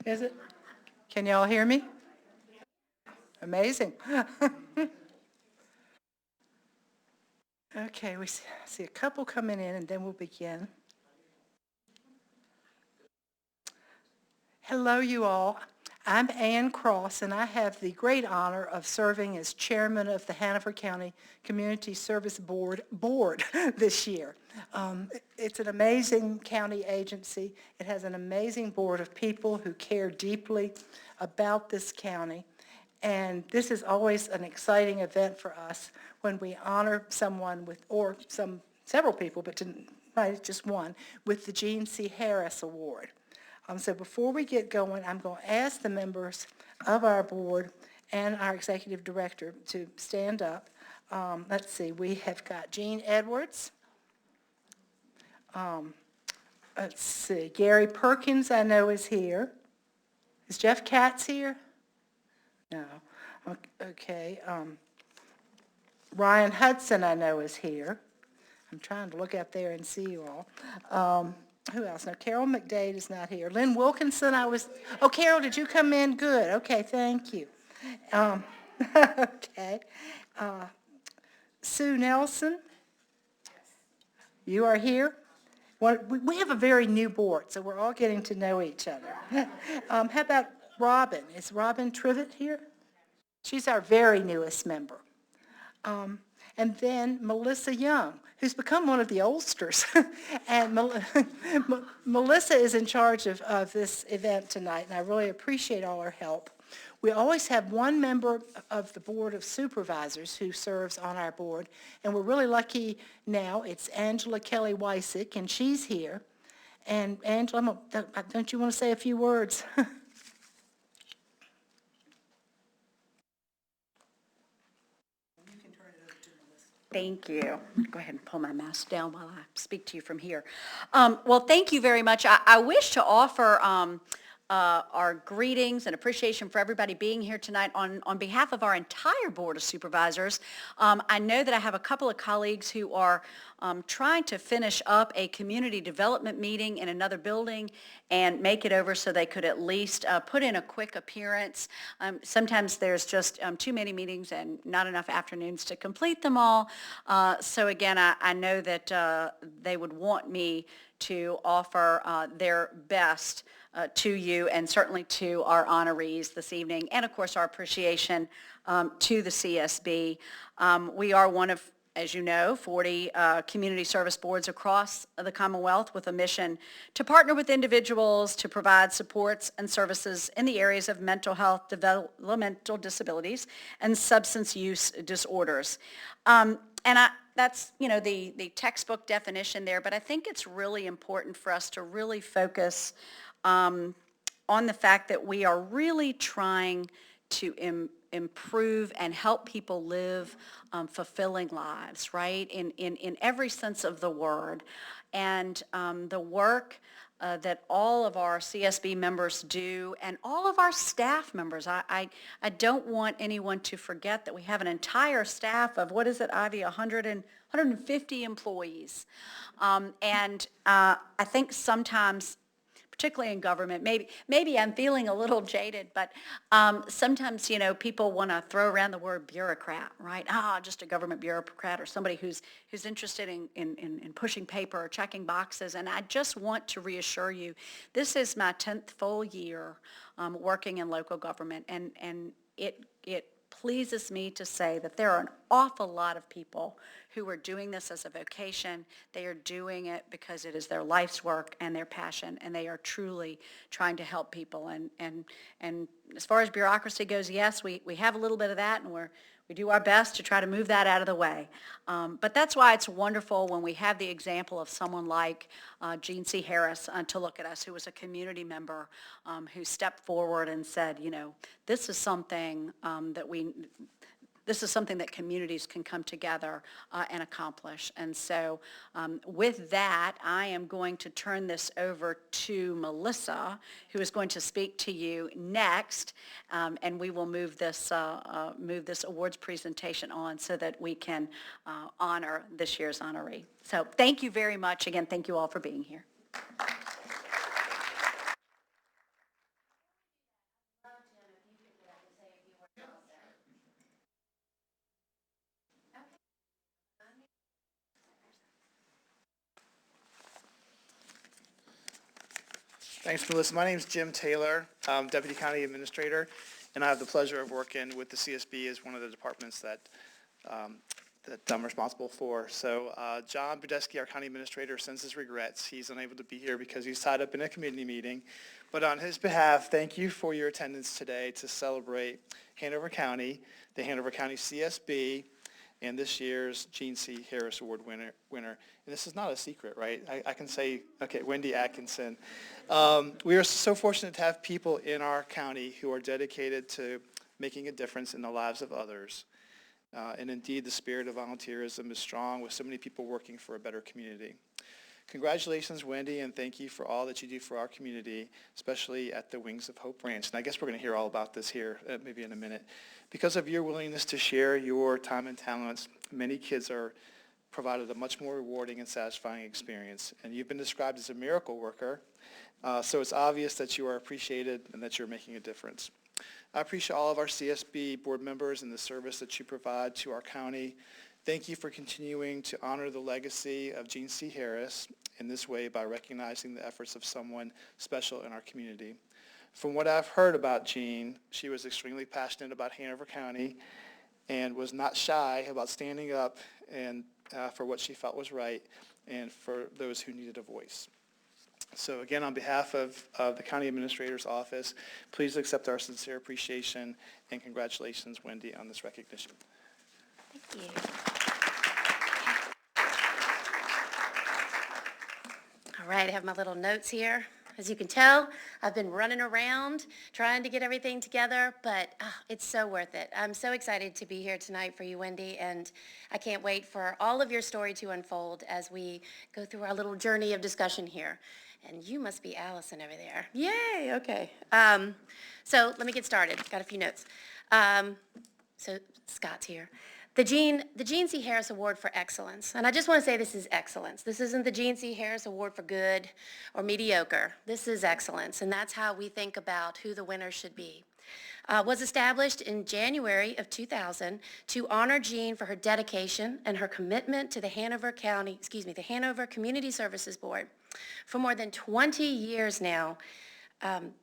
Is it? Can y'all hear me? Amazing. Okay, we see a couple coming in, and then we'll begin. Hello, you all. I'm Ann Cross, and I have the great honor of serving as chairman of the Hanover County Community Service Board this year. It's an amazing county agency. It has an amazing board of people who care deeply about this county. And this is always an exciting event for us when we honor someone with, or several people, but tonight just one, with the Gene C. Harris Award. So before we get going, I'm going to ask the members of our board and our executive director to stand up. Let's see, we have got Gene Edwards. Let's see, Gary Perkins I know is here. Is Jeff Katz here? No. Okay. Ryan Hudson I know is here. I'm trying to look up there and see you all. Who else? No, Carol McDade is not here. Lynn Wilkinson, Carol, did you come in? Good. Okay, thank you. Okay. Sue Nelson, you are here. We have a very new board, so we're all getting to know each other. How about Robin? Is Robin Trivet here? She's our very newest member. And then Melissa Young, who's become one of the oldsters. And Melissa is in charge of this event tonight, and I really appreciate all her help. We always have one member of the Board of Supervisors who serves on our board, and we're really lucky now. It's Angela Kelly Wysick, and she's here. And Angela, don't you want to say a few words? Thank you. Go ahead and pull my mask down while I speak to you from here. Well, thank you very much. I wish to offer our greetings and appreciation for everybody being here tonight on behalf of our entire Board of Supervisors. I know that I have a couple of colleagues who are trying to finish up a community development meeting in another building and make it over so they could at least put in a quick appearance. Sometimes there's just too many meetings and not enough afternoons to complete them all. So again, I know that they would want me to offer their best to you and certainly to our honorees this evening, and of course our appreciation to the CSB. We are one of, as you know, 40 community service boards across the Commonwealth with a mission to partner with individuals to provide supports and services in the areas of mental health, developmental disabilities, and substance use disorders. That's, the textbook definition there, but I think it's really important for us to really focus on the fact that we are really trying to improve and help people live fulfilling lives, right, in every sense of the word. And the work that all of our CSB members do and all of our staff members. I don't want anyone to forget that we have an entire staff of, what is it, Ivy, 150 employees. And I think sometimes, particularly in government, maybe I'm feeling a little jaded, but sometimes, people want to throw around the word bureaucrat, right? Just a government bureaucrat or somebody who's interested in pushing paper or checking boxes. And I just want to reassure you, this is my 10th full year working in local government, and it pleases me to say that there are an awful lot of people who are doing this as a vocation. They are doing it because it is their life's work and their passion, and they are truly trying to help people. And as far as bureaucracy goes, yes, we have a little bit of that, and we do our best to try to move that out of the way. But that's why it's wonderful when we have the example of someone like Gene C. Harris to look at us, who was a community member who stepped forward and said, this is something this is something that communities can come together and accomplish. And so with that, I am going to turn this over to Melissa, who is going to speak to you next, and we will move this awards presentation on so that we can honor this year's honoree. So thank you very much. Again, thank you all for being here. Thanks, Melissa. My name is Jim Taylor. I'm Deputy County Administrator, and I have the pleasure of working with the CSB as one of the departments that I'm responsible for. So John Budesky, our County Administrator, sends his regrets. He's unable to be here because he's tied up in a community meeting. But on his behalf, thank you for your attendance today to celebrate Hanover County, the Hanover County CSB, and this year's Gene C. Harris Award winner. And this is not a secret, right? I can say, okay, Wendy Atkinson. We are so fortunate to have people in our county who are dedicated to making a difference in the lives of others. And indeed, the spirit of volunteerism is strong with so many people working for a better community. Congratulations, Wendy, and thank you for all that you do for our community, especially at the Wings of Hope Ranch. And I guess we're going to hear all about this here maybe in a minute. Because of your willingness to share your time and talents, many kids are provided a much more rewarding and satisfying experience. And you've been described as a miracle worker, so it's obvious that you are appreciated and that you're making a difference. I appreciate all of our CSB board members and the service that you provide to our county. Thank you for continuing to honor the legacy of Gene C. Harris in this way by recognizing the efforts of someone special in our community. From what I've heard about Jean, she was extremely passionate about Hanover County and was not shy about standing up and for what she felt was right and for those who needed a voice. So again, on behalf of the County Administrator's Office, please accept our sincere appreciation and congratulations, Wendy, on this recognition. Thank you. All right, I have my little notes here. As you can tell, I've been running around trying to get everything together, but it's so worth it. I'm so excited to be here tonight for you, Wendy, and I can't wait for all of your story to unfold as we go through our little journey of discussion here. And you must be Allison over there. Yay, okay. So let me get started. Got a few notes. So Scott's here. The Gene C. Harris Award for Excellence. And I just want to say this is excellence. This isn't the Gene C. Harris Award for good or mediocre. This is excellence, and that's how we think about who the winner should be. Was established in January of 2000 to honor Jean for her dedication and her commitment to the Hanover Community Services Board. For more than 20 years now, for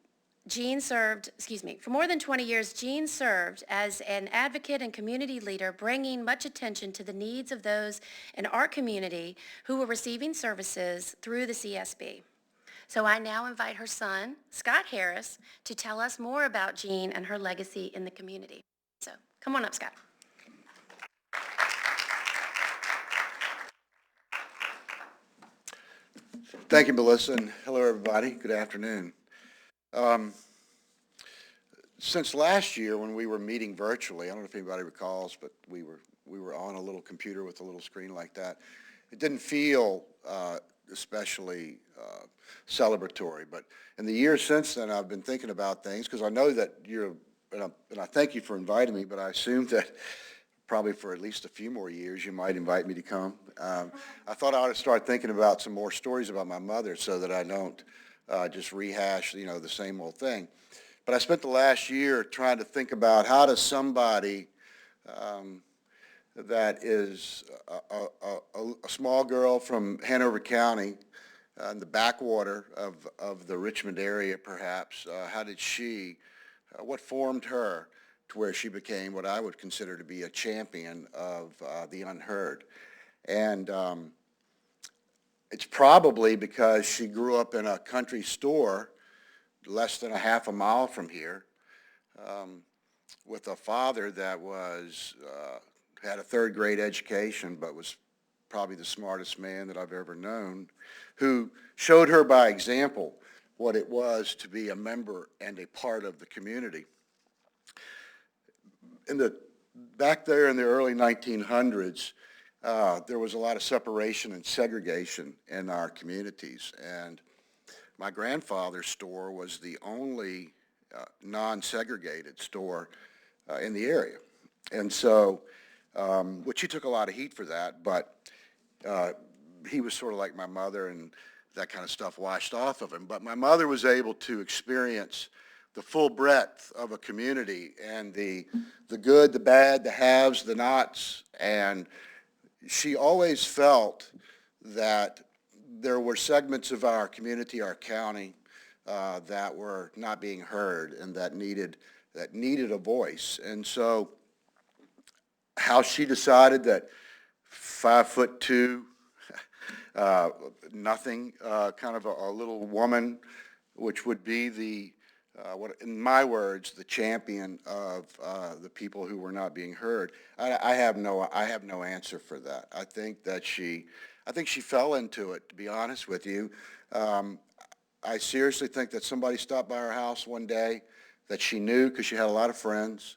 more than 20 years, Jean served as an advocate and community leader, bringing much attention to the needs of those in our community who were receiving services through the CSB. So I now invite her son, Scott Harris, to tell us more about Jean and her legacy in the community. So come on up, Scott. Thank you, Melissa, and hello, everybody. Good afternoon. Since last year, when we were meeting virtually, I don't know if anybody recalls, but we were on a little computer with a little screen like that. It didn't feel especially celebratory, but in the years since then, I've been thinking about things because I know that and I thank you for inviting me, but I assume that probably for at least a few more years, you might invite me to come. I thought I ought to start thinking about some more stories about my mother so that I don't just rehash, the same old thing. But I spent the last year trying to think about how does somebody that is a small girl from Hanover County, in the backwater of the Richmond area perhaps, how did she, what formed her to where she became what I would consider to be a champion of the unheard. And it's probably because she grew up in a country store less than a half a mile from here with a father that had a third grade education but was probably the smartest man that I've ever known, who showed her by example what it was to be a member and a part of the community. Back there in the early 1900s, there was a lot of separation and segregation in our communities, and my grandfather's store was the only non-segregated store in the area. And so, which he took a lot of heat for that, but he was sort of like my mother, and that kind of stuff washed off of him. But my mother was able to experience the full breadth of a community and the good, the bad, the haves, the nots, and she always felt that there were segments of our community, our county, that were not being heard and that needed a voice. And so how she decided that 5'2", nothing, kind of a little woman, which would be the, what, in my words, the champion of the people who were not being heard. I have no answer for that. I think she fell into it, to be honest with you. I seriously think that somebody stopped by her house one day that she knew because she had a lot of friends,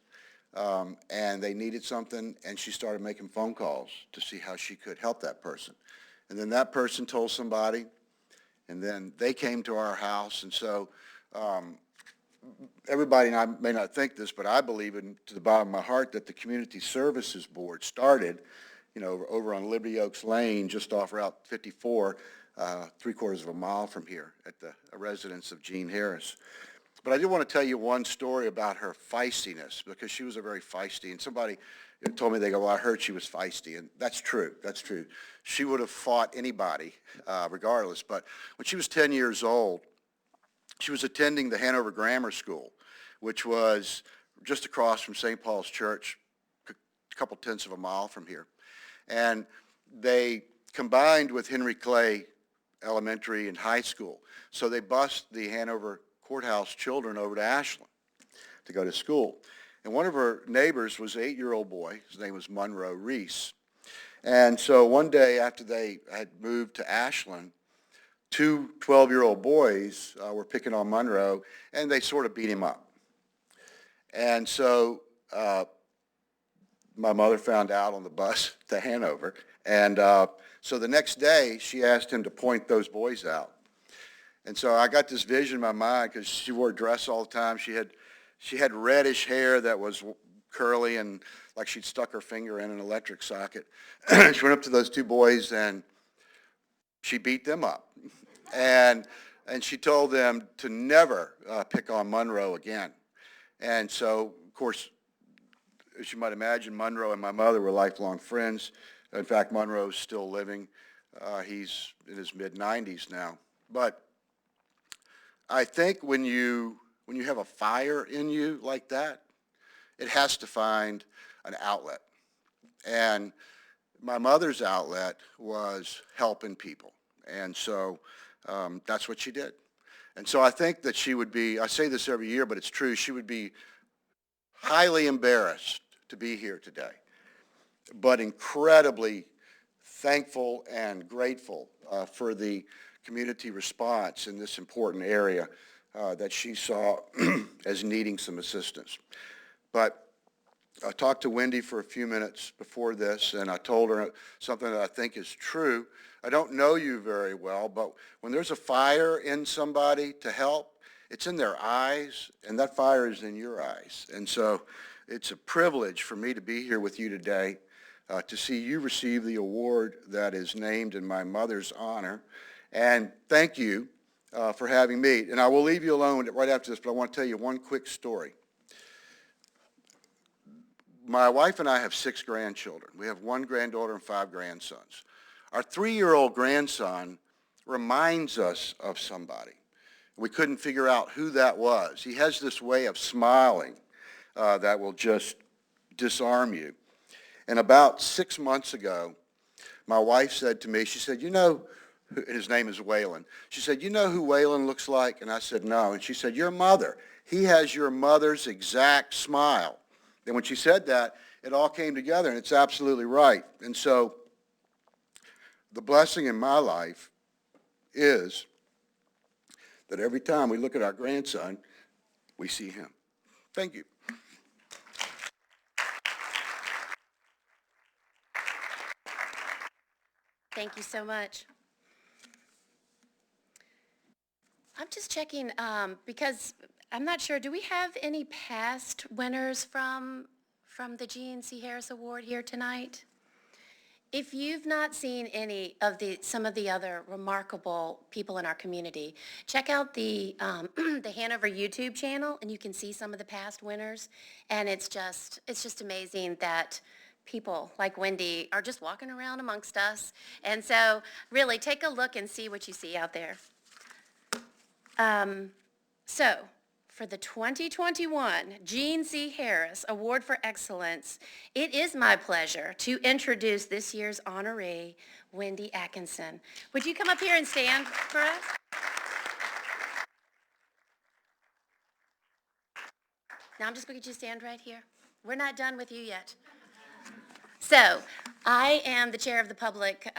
and they needed something, and she started making phone calls to see how she could help that person. And then that person told somebody, and then they came to our house. And so everybody, and I may not think this, but I believe to the bottom of my heart that the Community Services Board started, over on Liberty Oaks Lane, just off Route 54, 3/4 of a mile from here at the residence of Jean Harris. But I do want to tell you one story about her feistiness, because she was a very feisty, and somebody told me, they go, well, I heard she was feisty, and that's true. That's true. She would have fought anybody, regardless. But when she was 10 years old, she was attending the Hanover Grammar School, which was just across from St. Paul's Church, a couple tenths of a mile from here. And they combined with Henry Clay Elementary and High School. So they bused the Hanover Courthouse children over to Ashland to go to school. And one of her neighbors was an 8-year-old boy. His name was Monroe Reese. And so one day after they had moved to Ashland, two 12-year-old boys were picking on Monroe, and they sort of beat him up. And so my mother found out on the bus to Hanover. And so the next day, she asked him to point those boys out. And so I got this vision in my mind, because she wore a dress all the time. She had reddish hair that was curly and like she'd stuck her finger in an electric socket. She went up to those two boys and she beat them up. And she told them to never pick on Monroe again. And so, of course, as you might imagine, Monroe and my mother were lifelong friends. In fact, Monroe's still living. He's in his mid-90s now. But I think when you have a fire in you like that, it has to find an outlet. And my mother's outlet was helping people. And so that's what she did. And so I think that she would be, I say this every year, but it's true, she would be highly embarrassed to be here today, but incredibly thankful and grateful for the community response in this important area that she saw as needing some assistance. But I talked to Wendy for a few minutes before this, and I told her something that I think is true. I don't know you very well, but when there's a fire in somebody to help, it's in their eyes, and that fire is in your eyes. And so it's a privilege for me to be here with you today, to see you receive the award that is named in my mother's honor. And thank you for having me. And I will leave you alone right after this, but I want to tell you one quick story. My wife and I have 6 grandchildren. We have 1 granddaughter and 5 grandsons. Our 3-year-old grandson reminds us of somebody. We couldn't figure out who that was. He has this way of smiling that will just disarm you. And about 6 months ago, my wife said to me, she said, his name is Waylon. She said, you know who Waylon looks like? And I said, no. And she said, your mother. He has your mother's exact smile. And when she said that, it all came together, and it's absolutely right. And so the blessing in my life is that every time we look at our grandson, we see him. Thank you. Thank you so much. I'm just checking, because I'm not sure, do we have any past winners from the GNC Harris Award here tonight? If you've not seen any of some of the other remarkable people in our community, check out the Hanover YouTube channel, and you can see some of the past winners. And it's just amazing that people like Wendy are just walking around amongst us. And so really take a look and see what you see out there. So, for the 2021 Gene C. Harris Award for Excellence, it is my pleasure to introduce this year's honoree, Wendy Atkinson. Would you come up here and stand for us? Now I'm just going to get you to stand right here. We're not done with you yet. So, I am the chair of the Public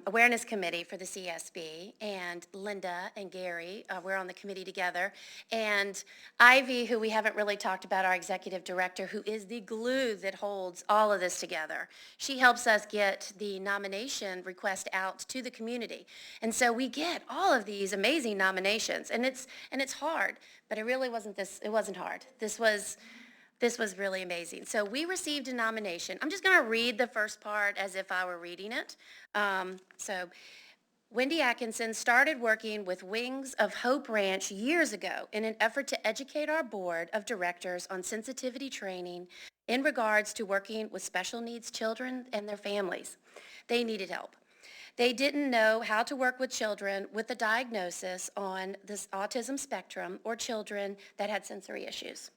Awareness Committee for the CSB, and Linda and Gary, we're on the committee together, and Ivy, who we haven't really talked about, our executive director, who is the glue that holds all of this together. She helps us get the nomination request out to the community, and so we get all of these amazing nominations, and it's hard, but it wasn't hard. This was really amazing. So we received a nomination. I'm just going to read the first part as if I were reading it. Wendy Atkinson started working with Wings of Hope Ranch years ago in an effort to educate our board of directors on sensitivity training in regards to working with special needs children and their families. They needed help. They didn't know how to work with children with a diagnosis on this autism spectrum or children that had sensory issues.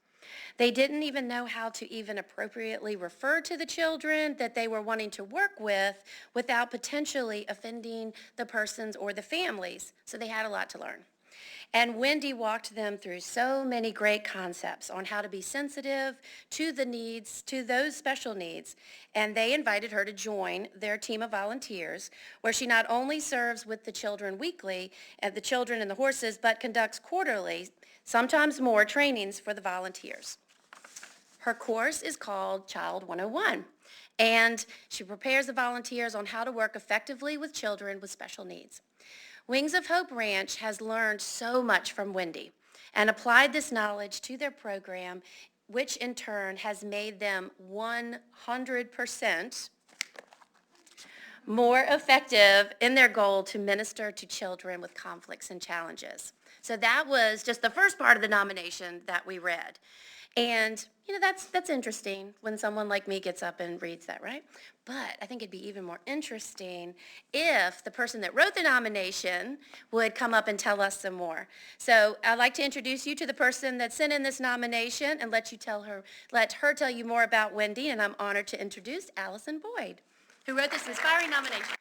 They didn't even know how to even appropriately refer to the children that they were wanting to work with without potentially offending the persons or the families. So they had a lot to learn. And Wendy walked them through so many great concepts on how to be sensitive to the needs, to those special needs. And they invited her to join their team of volunteers, where she not only serves with the children weekly, and the children and the horses, but conducts quarterly, sometimes more, trainings for the volunteers. Her course is called Child 101, and she prepares the volunteers on how to work effectively with children with special needs. Wings of Hope Ranch has learned so much from Wendy and applied this knowledge to their program, which in turn has made them 100% more effective in their goal to minister to children with conflicts and challenges. So that was just the first part of the nomination that we read. And, that's interesting when someone like me gets up and reads that, right? But I think it'd be even more interesting if the person that wrote the nomination would come up and tell us some more. So I'd like to introduce you to the person that sent in this nomination and let her tell you more about Wendy, and I'm honored to introduce Allison Boyd, who wrote this inspiring nomination.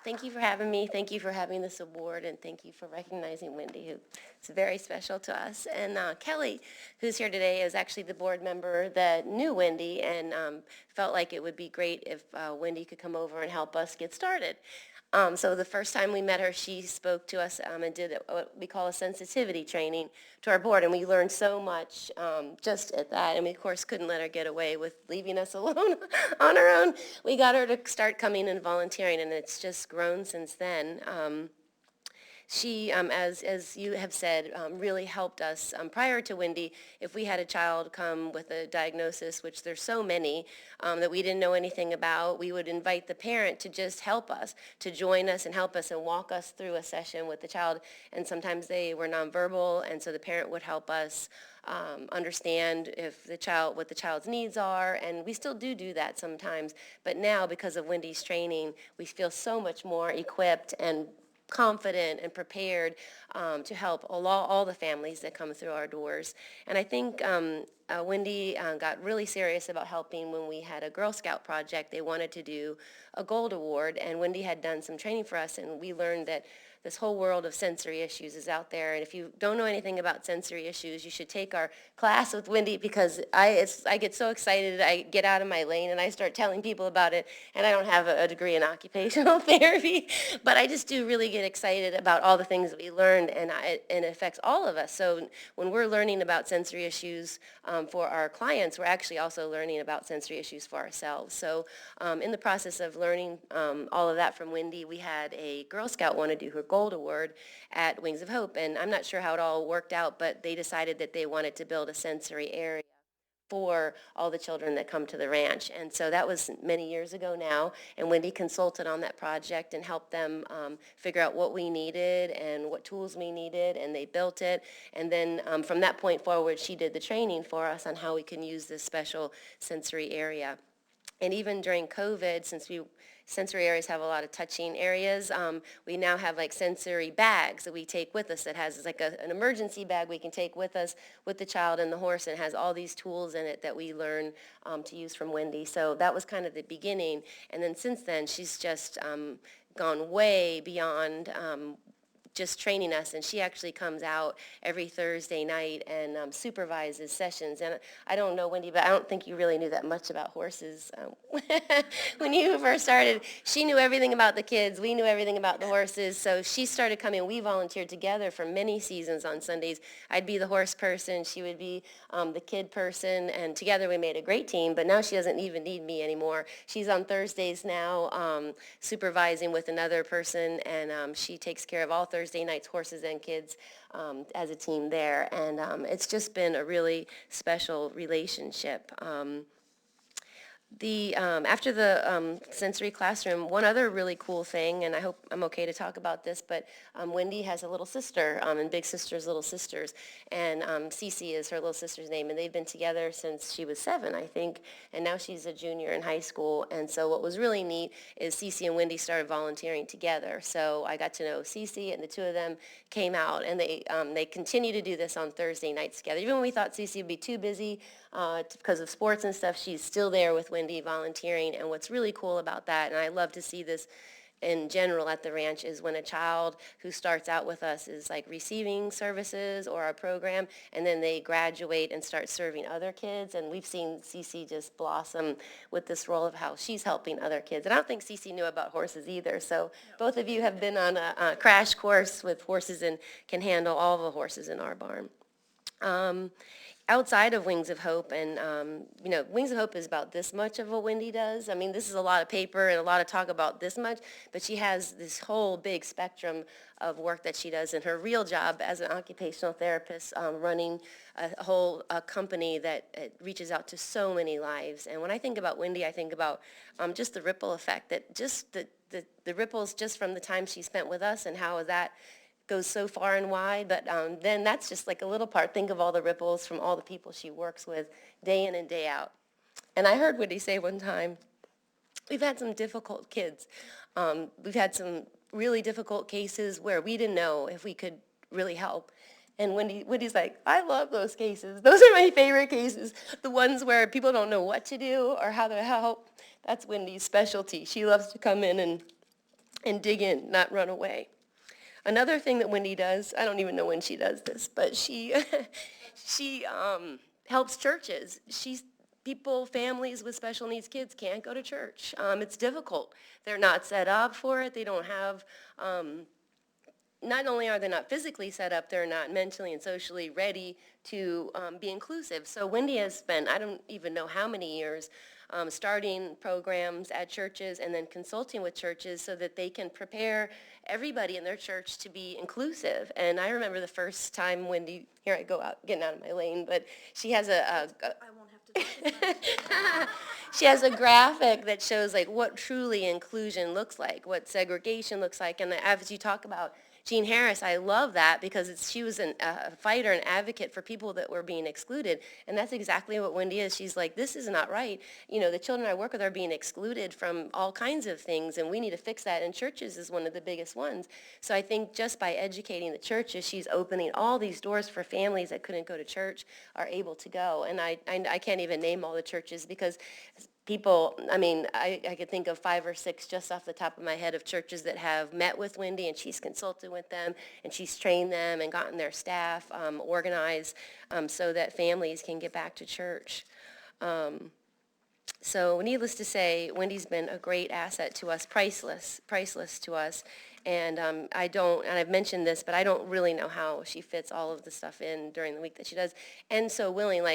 Thank you for having me. Thank you for having this award, and thank you for recognizing Wendy, who is very special to us. And Kelly, who's here today, is actually the board member that knew Wendy and felt like it would be great if Wendy could come over and help us get started. So the first time we met her, she spoke to us and did what we call a sensitivity training to our board, and we learned so much just at that. And we, of course, couldn't let her get away with leaving us alone on her own. We got her to start coming and volunteering, and it's just grown since then. She, as you have said, really helped us. Prior to Wendy, if we had a child come with a diagnosis, which there's so many that we didn't know anything about, we would invite the parent to just help us, to join us and help us and walk us through a session with the child. And sometimes they were nonverbal, and so the parent would help us understand what the child's needs are, and we still do that sometimes. But now, because of Wendy's training, we feel so much more equipped and confident and prepared to help all the families that come through our doors. And I think Wendy got really serious about helping when we had a Girl Scout project. They wanted to do a Gold Award, and Wendy had done some training for us, and we learned that this whole world of sensory issues is out there. And if you don't know anything about sensory issues, you should take our class with Wendy, because I get so excited. I get out of my lane and I start telling people about it. And I don't have a degree in occupational therapy, but I just do really get excited about all the things that we learned, and it affects all of us. So when we're learning about sensory issues for our clients, we're actually also learning about sensory issues for ourselves. So in the process of learning all of that from Wendy, we had a Girl Scout want to do her Gold Award at Wings of Hope, and I'm not sure how it all worked out, but they decided that they wanted to build a sensory area for all the children that come to the ranch. And so that was many years ago now, and Wendy consulted on that project and helped them figure out what we needed and what tools we needed, and they built it. And then from that point forward, she did the training for us on how we can use this special sensory area. And even during COVID, since sensory areas have a lot of touching areas, we now have like sensory bags that we take with us that has like an emergency bag we can take with us with the child and the horse, and it has all these tools in it that we learn to use from Wendy. So that was kind of the beginning. And then since then, she's just gone way beyond just training us, and she actually comes out every Thursday night and supervises sessions. And I don't know, Wendy, but I don't think you really knew that much about horses when you first started. She knew everything about the kids. We knew everything about the horses. So she started coming. We volunteered together for many seasons on Sundays. I'd be the horse person. She would be the kid person, and together we made a great team. But now she doesn't even need me anymore. She's on Thursdays now, supervising with another person, and she takes care of all Thursday nights, horses and kids, as a team there. And it's just been a really special relationship. After the sensory classroom, one other really cool thing, and I hope I'm okay to talk about this, but Wendy has a little sister, and Big Sister's little sisters, and Cece is her little sister's name, and they've been together since she was 7, I think, and now she's a junior in high school. And so what was really neat is Cece and Wendy started volunteering together. So I got to know Cece, and the two of them came out, and they continue to do this on Thursday nights together. Even when we thought Cece would be too busy because of sports and stuff, she's still there with Wendy volunteering. And what's really cool about that, and I love to see this in general at the ranch, is when a child who starts out with us is like receiving services or our program, and then they graduate and start serving other kids. And we've seen Cece just blossom with this role of how she's helping other kids. And I don't think Cece knew about horses either. So both of you have been on a crash course with horses and can handle all the horses in our barn. Outside of Wings of Hope, and Wings of Hope is about this much of what Wendy does. I mean, this is a lot of paper and a lot of talk about this much, but she has this whole big spectrum of work that she does in her real job as an occupational therapist, running a whole company that reaches out to so many lives. And when I think about Wendy, I think about just the ripple effect, that just the ripples just from the time she spent with us and how that goes so far and wide. But then that's just like a little part. Think of all the ripples from all the people she works with day in and day out. And I heard Wendy say one time, we've had some difficult kids. We've had some really difficult cases where we didn't know if we could really help. And Wendy's like, I love those cases. Those are my favorite cases. The ones where people don't know what to do or how to help. That's Wendy's specialty. She loves to come in and dig in, not run away. Another thing that Wendy does, I don't even know when she does this, but she helps churches. Families with special needs kids can't go to church. It's difficult. They're not set up for it. They don't have, not only are they not physically set up, they're not mentally and socially ready to be inclusive. So Wendy has spent, I don't even know how many years, starting programs at churches and then consulting with churches so that they can prepare everybody in their church to be inclusive. And I remember the first time Wendy, here I go out, getting out of my lane, but she has I won't have to. She has a graphic that shows like what truly inclusion looks like, what segregation looks like. And as you talk about Jean Harris, I love that because she was a fighter and advocate for people that were being excluded. And that's exactly what Wendy is. She's like, this is not right. The children I work with are being excluded from all kinds of things, and we need to fix that. And churches is one of the biggest ones. So I think just by educating the churches, she's opening all these doors for families that couldn't go to church are able to go. And I can't even name all the churches because people, I could think of 5 or 6 just off the top of my head of churches that have met with Wendy, and she's consulted with them, and she's trained them and gotten their staff organized so that families can get back to church. So needless to say, Wendy's been a great asset to us, priceless to us. And and I've mentioned this, but I don't really know how she fits all of the stuff in during the week that she does. And so willing,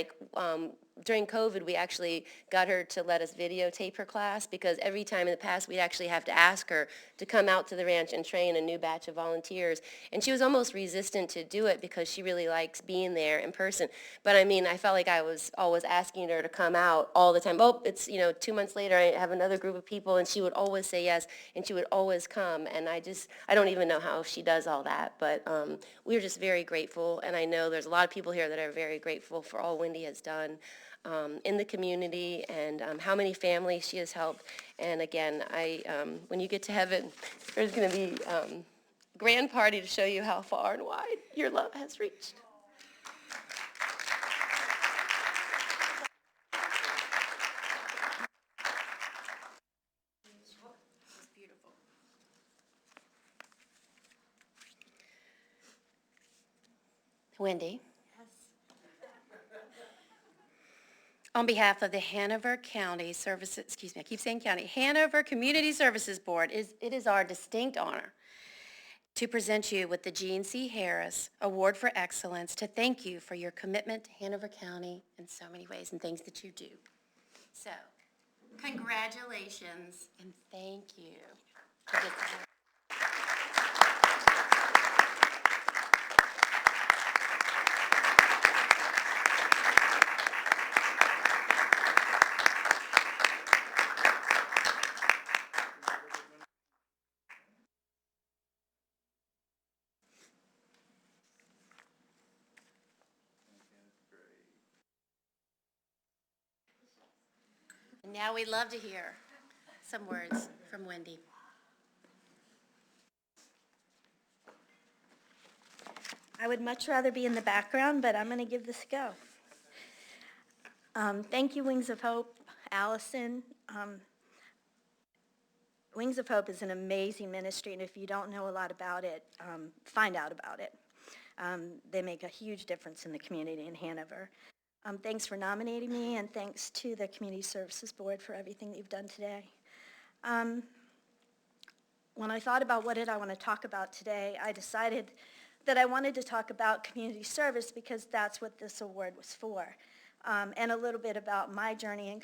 during COVID, we actually got her to let us videotape her class because every time in the past, we'd actually have to ask her to come out to the ranch and train a new batch of volunteers. And she was almost resistant to do it because she really likes being there in person. But I felt like I was always asking her to come out all the time. Oh, it's, 2 months later, I have another group of people, and she would always say yes, and she would always come. And I don't even know how she does all that, but we're just very grateful. And I know there's a lot of people here that are very grateful for all Wendy has done. in the community and how many families she has helped. And again, when you get to heaven, there's going to be a grand party to show you how far and wide your love has reached. Wendy. On behalf of the Hanover County Services, excuse me, I keep saying county, Hanover Community Services Board, it is our distinct honor to present you with the Gene C. Harris Award for Excellence to thank you for your commitment to Hanover County in so many ways and things that you do. So, congratulations and thank you for this award. And now we'd love to hear some words from Wendy. I would much rather be in the background, but I'm going to give this a go. Thank you, Wings of Hope, Allison. Wings of Hope is an amazing ministry, and if you don't know a lot about it, find out about it. They make a huge difference in the community in Hanover. Thanks for nominating me, and thanks to the Community Services Board for everything that you've done today. When I thought about what did I want to talk about today, I decided that I wanted to talk about community service because that's what this award was for, and a little bit about my journey in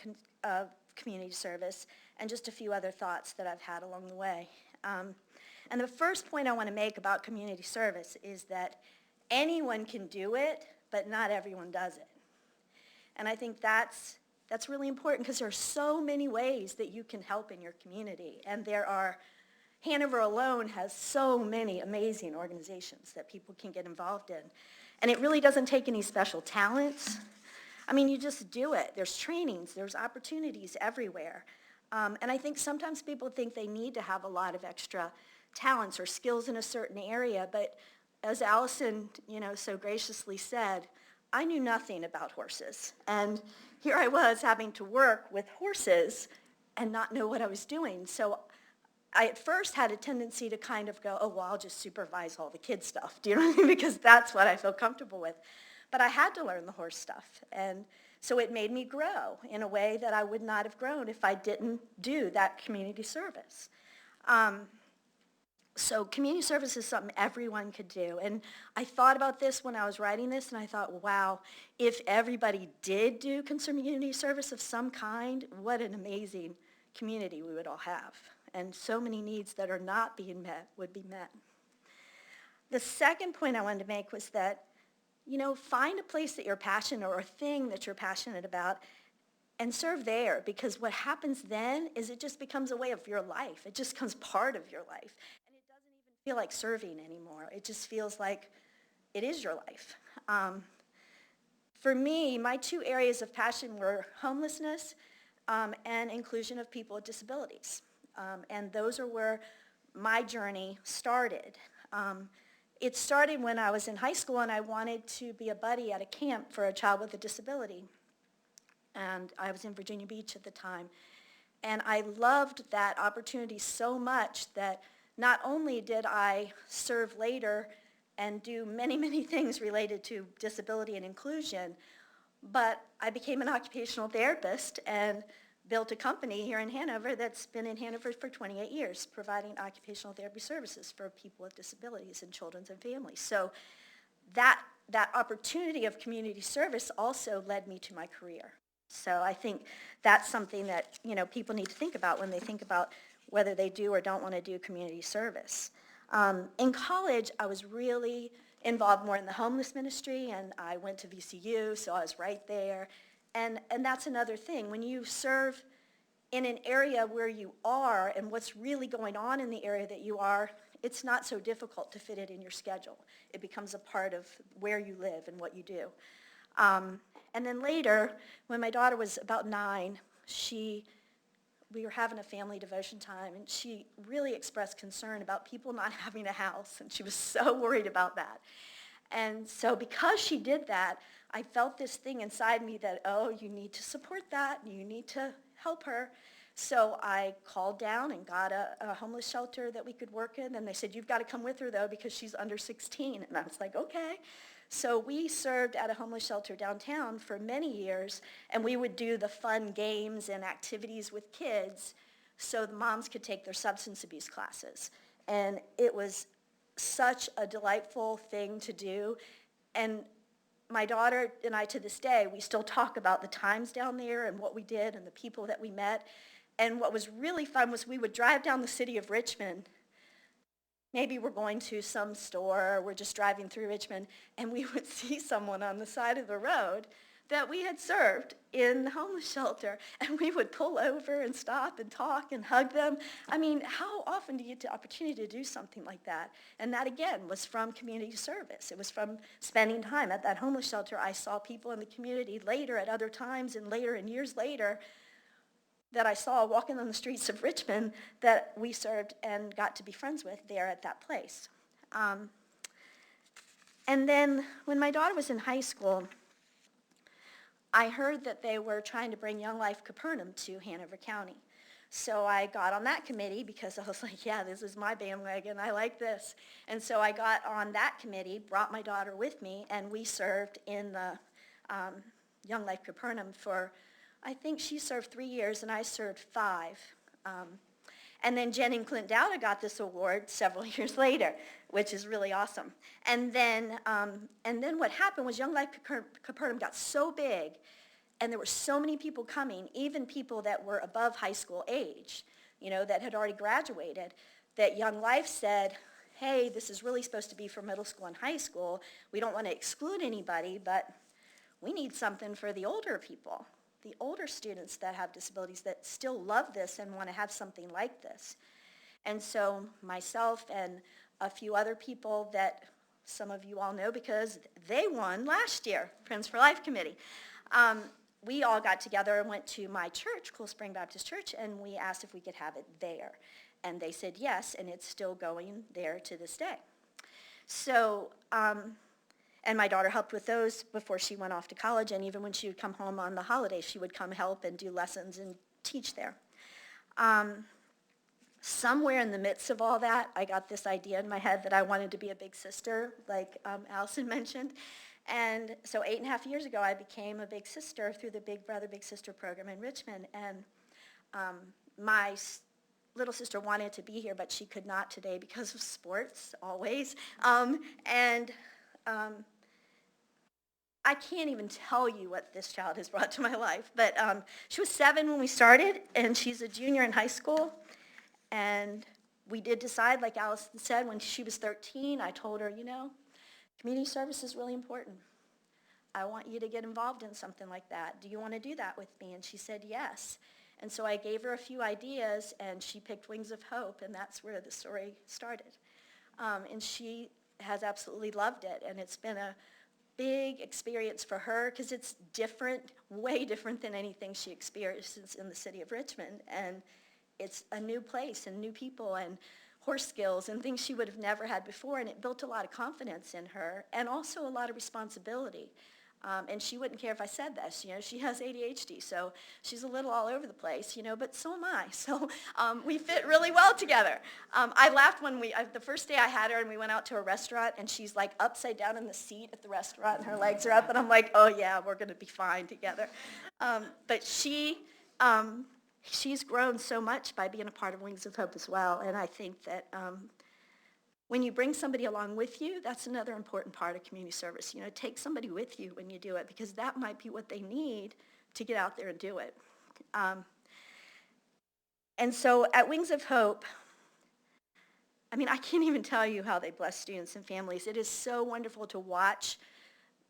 community service and just a few other thoughts that I've had along the way. And the first point I want to make about community service is that anyone can do it, but not everyone does it. And I think that's really important because there are so many ways that you can help in your community. And Hanover alone has so many amazing organizations that people can get involved in. And it really doesn't take any special talents. I mean, you just do it. There's trainings, there's opportunities everywhere. And I think sometimes people think they need to have a lot of extra talents or skills in a certain area, but as Allison, so graciously said, I knew nothing about horses. And here I was having to work with horses and not know what I was doing. So I at first had a tendency to kind of go, oh, well, I'll just supervise all the kid stuff. Do you know what I mean? Because that's what I feel comfortable with. But I had to learn the horse stuff. And so it made me grow in a way that I would not have grown if I didn't do that community service. So community service is something everyone could do. And I thought about this when I was writing this, and I thought, wow, if everybody did do community service of some kind, what an amazing community we would all have. And so many needs that are not being met would be met. The second point I wanted to make was that, find a place that you're passionate or a thing that you're passionate about and serve there, because what happens then is it just becomes a way of your life. It just becomes part of your life. And it doesn't even feel like serving anymore. It just feels like it is your life. For me, my two areas of passion were homelessness and inclusion of people with disabilities. And those are where my journey started. It started when I was in high school and I wanted to be a buddy at a camp for a child with a disability. And I was in Virginia Beach at the time. And I loved that opportunity so much that not only did I serve later and do many, many things related to disability and inclusion, but I became an occupational therapist and built a company here in Hanover that's been in Hanover for 28 years, providing occupational therapy services for people with disabilities and children and families. So that opportunity of community service also led me to my career. So I think that's something that people need to think about when they think about whether they do or don't want to do community service. In college, I was really involved more in the homeless ministry, and I went to VCU, so I was right there. And that's another thing. When you serve in an area where you are and what's really going on in the area that you are, it's not so difficult to fit it in your schedule. It becomes a part of where you live and what you do. And then later, when my daughter was about 9, we were having a family devotion time, and she really expressed concern about people not having a house, and she was so worried about that. And so because she did that, I felt this thing inside me that, oh, you need to support that, you need to help her. So I called down and got a homeless shelter that we could work in, and they said, you've got to come with her, though, because she's under 16. And I was like, okay. So we served at a homeless shelter downtown for many years, and we would do the fun games and activities with kids so the moms could take their substance abuse classes. And it was such a delightful thing to do. And my daughter and I, to this day, we still talk about the times down there and what we did and the people that we met. And what was really fun was we would drive down the city of Richmond. Maybe we're going to some store, or we're just driving through Richmond, and we would see someone on the side of the road that we had served in the homeless shelter, and we would pull over and stop and talk and hug them. I mean, how often do you get the opportunity to do something like that? And that, again, was from community service. It was from spending time at that homeless shelter. I saw people in the community later at other times and later and years later that I saw walking on the streets of Richmond that we served and got to be friends with there at that place. And then when my daughter was in high school, I heard that they were trying to bring Young Life Capernaum to Hanover County. So I got on that committee because I was like, yeah, this is my bandwagon. I like this. And so I got on that committee, brought my daughter with me, and we served in the Young Life Capernaum for, I think she served 3 years and I served 5. And then Jen and Clint Dowda got this award several years later, which is really awesome. And then what happened was Young Life Capernaum got so big, and there were so many people coming, even people that were above high school age, you know, that had already graduated, that Young Life said, hey, this is really supposed to be for middle school and high school. We don't want to exclude anybody, but we need something for the older people, the older students that have disabilities that still love this and want to have something like this. And so myself and a few other people that some of you all know because they won last year, Friends for Life Committee, we all got together and went to my church, Cool Spring Baptist Church, and we asked if we could have it there. And they said yes, and it's still going there to this day. So, and my daughter helped with those before she went off to college, and even when she would come home on the holidays, she would come help and do lessons and teach there. Somewhere in the midst of all that, I got this idea in my head that I wanted to be a big sister, like Allison mentioned. And so 8.5 years ago, I became a big sister through the Big Brother, Big Sister program in Richmond. And my little sister wanted to be here, but she could not today because of sports, always. I can't even tell you what this child has brought to my life. But she was 7 when we started, and she's a junior in high school. And we did decide, like Allison said, when she was 13, I told her, you know, community service is really important. I want you to get involved in something like that. Do you want to do that with me? And she said yes. And so I gave her a few ideas, and she picked Wings of Hope, and that's where the story started. And she has absolutely loved it, and it's been a big experience for her because it's different, way different than anything she experiences in the city of Richmond. And it's a new place and new people and horse skills and things she would have never had before, and it built a lot of confidence in her and also a lot of responsibility. And she wouldn't care if I said this, you know, she has ADHD, so she's a little all over the place, you know, but so am I. So we fit really well together. I laughed when the first day I had her and we went out to a restaurant, and she's like upside down in the seat at the restaurant and her legs are up, and I'm like, oh yeah, we're gonna be fine together. But she's grown so much by being a part of Wings of Hope as well, and I think that when you bring somebody along with you, that's another important part of community service. You know, take somebody with you when you do it, because that might be what they need to get out there and do it. And so at Wings of Hope, I mean, I can't even tell you how they bless students and families. It is so wonderful to watch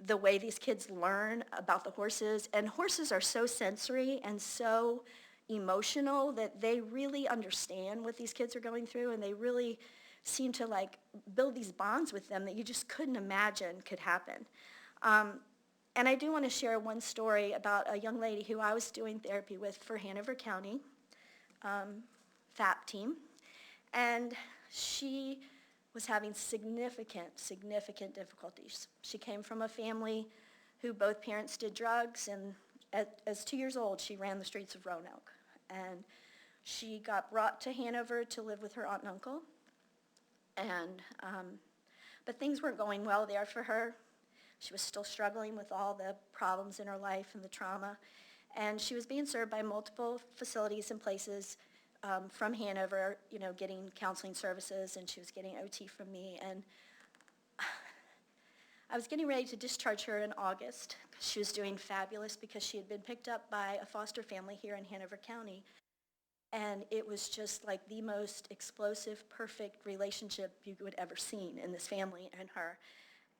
the way these kids learn about the horses, and horses are so sensory and so emotional that they really understand what these kids are going through, and they really seem to like build these bonds with them that you just couldn't imagine could happen. And I do want to share one story about a young lady who I was doing therapy with for Hanover County, FAP team. And she was having significant difficulties. She came from a family who both parents did drugs, and as 2 years old, she ran the streets of Roanoke. And she got brought to Hanover to live with her aunt and uncle. And, but things weren't going well there for her. She was still struggling with all the problems in her life and the trauma. And she was being served by multiple facilities and places from Hanover, you know, getting counseling services, and she was getting OT from me. And I was getting ready to discharge her in August. She was doing fabulous because she had been picked up by a foster family here in Hanover County. And it was just like the most explosive, perfect relationship you would ever seen in this family and her.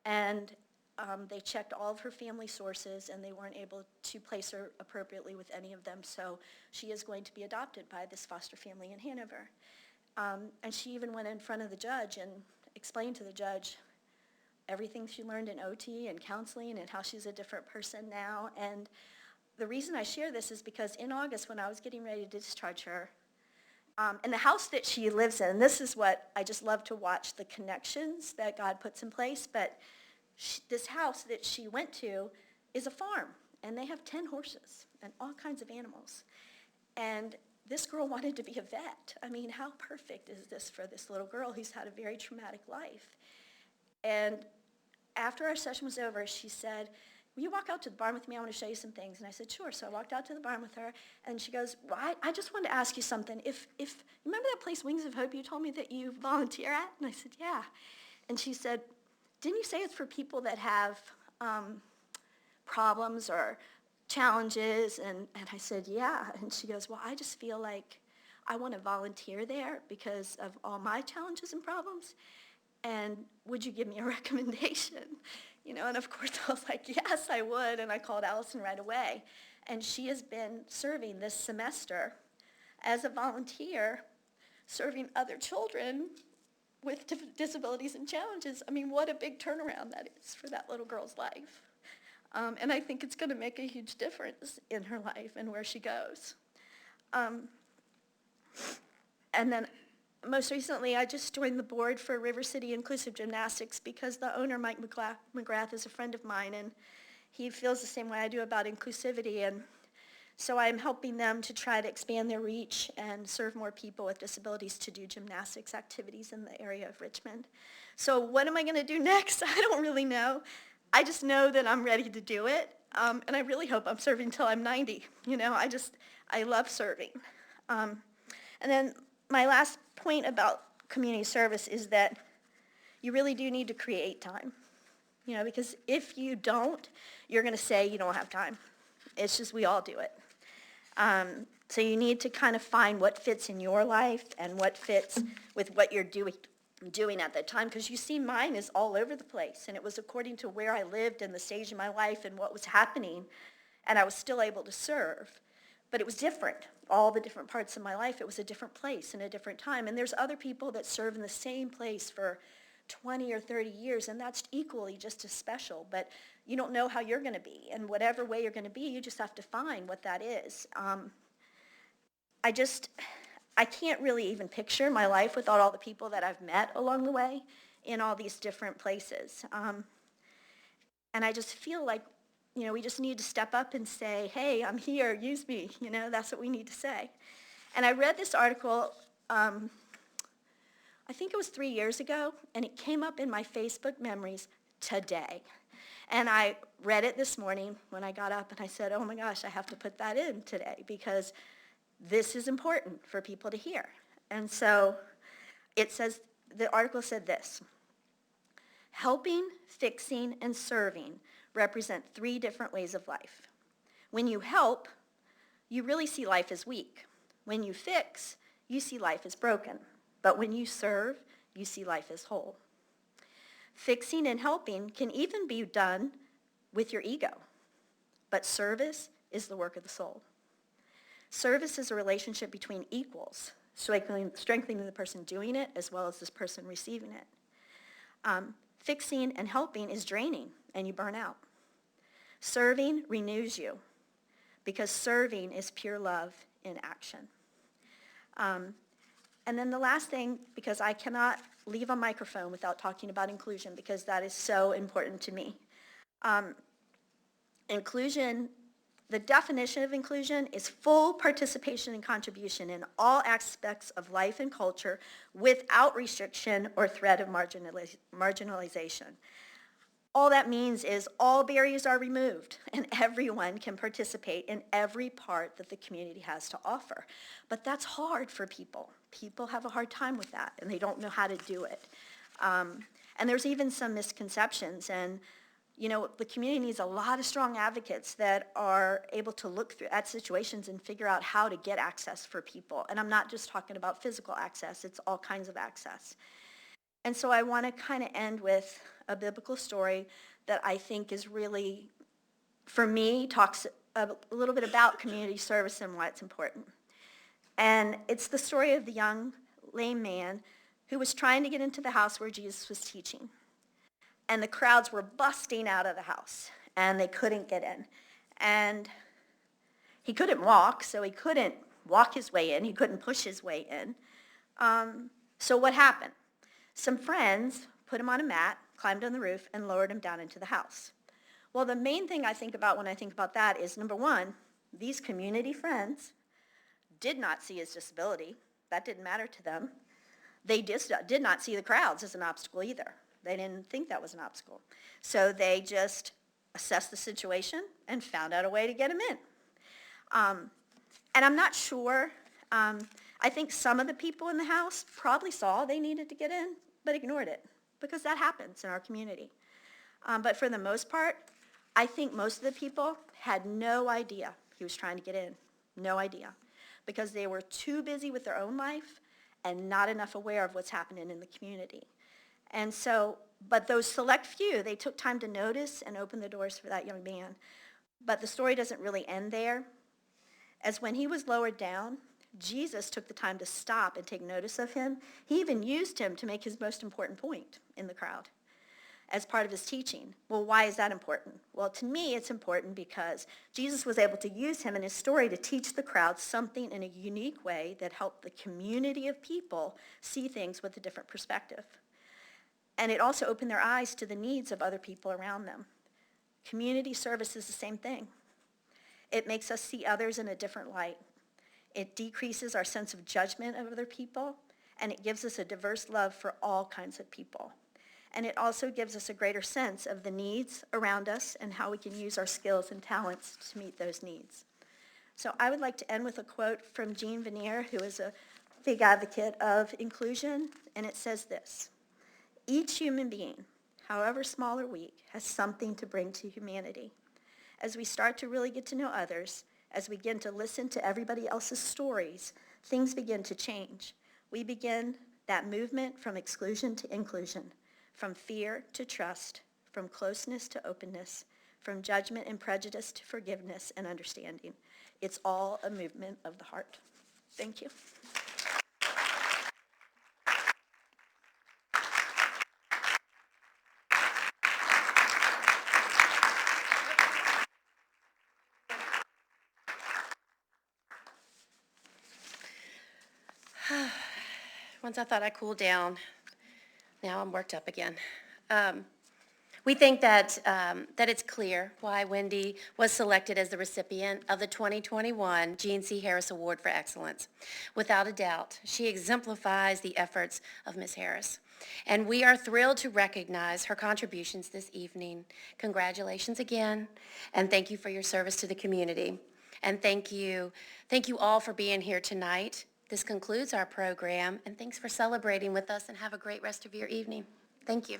And they checked all of her family sources, and they weren't able to place her appropriately with any of them. So she is going to be adopted by this foster family in Hanover. And she even went in front of the judge and explained to the judge everything she learned in OT and counseling and how she's a different person now. And the reason I share this is because in August, when I was getting ready to discharge her, in the house that she lives in, this is what I just love to watch, the connections that God puts in place, but this house that she went to is a farm, and they have 10 horses and all kinds of animals. And this girl wanted to be a vet. I mean, how perfect is this for this little girl who's had a very traumatic life? And after our session was over, she said, will you walk out to the barn with me? I want to show you some things. And I said, sure. So I walked out to the barn with her, and she goes, well, I just wanted to ask you something. If remember that place, Wings of Hope, you told me that you volunteer at? And I said, yeah. And she said, didn't you say it's for people that have problems or challenges? And I said, yeah. And she goes, well, I just feel like I want to volunteer there because of all my challenges and problems. And would you give me a recommendation? You know, and of course I was like, yes, I would. And I called Allison right away. And she has been serving this semester as a volunteer, serving other children with disabilities and challenges. I mean, what a big turnaround that is for that little girl's life. And I think it's going to make a huge difference in her life and where she goes. And then most recently, I just joined the board for River City Inclusive Gymnastics because the owner, Mike McGrath, is a friend of mine, and he feels the same way I do about inclusivity. And so I'm helping them to try to expand their reach and serve more people with disabilities to do gymnastics activities in the area of Richmond. So what am I going to do next? I don't really know. I just know that I'm ready to do it, and I really hope I'm serving until I'm 90. You know, I love serving. And then my last point about community service is that you really do need to create time. You know, because if you don't, you're going to say you don't have time. It's just we all do it. So you need to kind of find what fits in your life and what fits with what you're doing at that time, because you see mine is all over the place, and it was according to where I lived and the stage of my life and what was happening, and I was still able to serve. But it was different. All the different parts of my life, it was a different place and a different time. And there's other people that serve in the same place for 20 or 30 years, and that's equally just as special. But you don't know how you're going to be. And whatever way you're going to be, you just have to find what that is. I can't really even picture my life without all the people that I've met along the way in all these different places. And I just feel like, you know, we just need to step up and say, hey, I'm here, use me. You know, that's what we need to say. And I read this article, I think it was 3 years ago, and it came up in my Facebook memories today. And I read it this morning when I got up, and I said, oh my gosh, I have to put that in today because this is important for people to hear. And so it says, the article said this: helping, fixing, and serving represent 3 different ways of life. When you help, you really see life as weak. When you fix, you see life as broken. But when you serve, you see life as whole. Fixing and helping can even be done with your ego, but service is the work of the soul. Service is a relationship between equals, strengthening the person doing it as well as this person receiving it. Fixing and helping is draining, and you burn out. Serving renews you, because serving is pure love in action. And then the last thing, because I cannot leave a microphone without talking about inclusion, because that is so important to me. Inclusion, the definition of inclusion is full participation and contribution in all aspects of life and culture without restriction or threat of marginalization. All that means is all barriers are removed and everyone can participate in every part that the community has to offer. But that's hard for people. People have a hard time with that and they don't know how to do it. And there's even some misconceptions, and the community needs a lot of strong advocates that are able to look at situations and figure out how to get access for people. And I'm not just talking about physical access, it's all kinds of access. And so I want to kind of end with a biblical story that I think is really, for me, talks a little bit about community service and why it's important. And it's the story of the young lame man who was trying to get into the house where Jesus was teaching. And the crowds were busting out of the house, and they couldn't get in. And he couldn't walk, so he couldn't walk his way in. He couldn't push his way in. So what happened? Some friends put him on a mat, climbed on the roof, and lowered him down into the house. Well, the main thing I think about when I think about that is, number one, these community friends did not see his disability. That didn't matter to them. They did not see the crowds as an obstacle either. They didn't think that was an obstacle. So they just assessed the situation and found out a way to get him in. And I'm not sure. I think some of the people in the house probably saw they needed to get in, but ignored it, because that happens in our community. But for the most part, I think most of the people had no idea he was trying to get in. No idea. Because they were too busy with their own life and not enough aware of what's happening in the community. And so, but those select few, they took time to notice and open the doors for that young man. But the story doesn't really end there. As when he was lowered down, Jesus took the time to stop and take notice of him. He even used him to make his most important point in the crowd as part of his teaching. Well, why is that important? Well, to me, it's important because Jesus was able to use him in his story to teach the crowd something in a unique way that helped the community of people see things with a different perspective. And it also opened their eyes to the needs of other people around them. Community service is the same thing. It makes us see others in a different light. It decreases our sense of judgment of other people, and it gives us a diverse love for all kinds of people. And it also gives us a greater sense of the needs around us and how we can use our skills and talents to meet those needs. So I would like to end with a quote from Jean Vanier, who is a big advocate of inclusion, and it says this: "Each human being, however small or weak, has something to bring to humanity. As we start to really get to know others, as we begin to listen to everybody else's stories, things begin to change. We begin that movement from exclusion to inclusion, from fear to trust, from closeness to openness, from judgment and prejudice to forgiveness and understanding. It's all a movement of the heart." Thank you. Once I thought I cooled down, now I'm worked up again. We think that it's clear why Wendy was selected as the recipient of the 2021 Gene C. Harris Award for Excellence. Without a doubt, she exemplifies the efforts of Ms. Harris. And we are thrilled to recognize her contributions this evening. Congratulations again, and thank you for your service to the community. And thank you all for being here tonight. This concludes our program, and thanks for celebrating with us, and have a great rest of your evening. Thank you.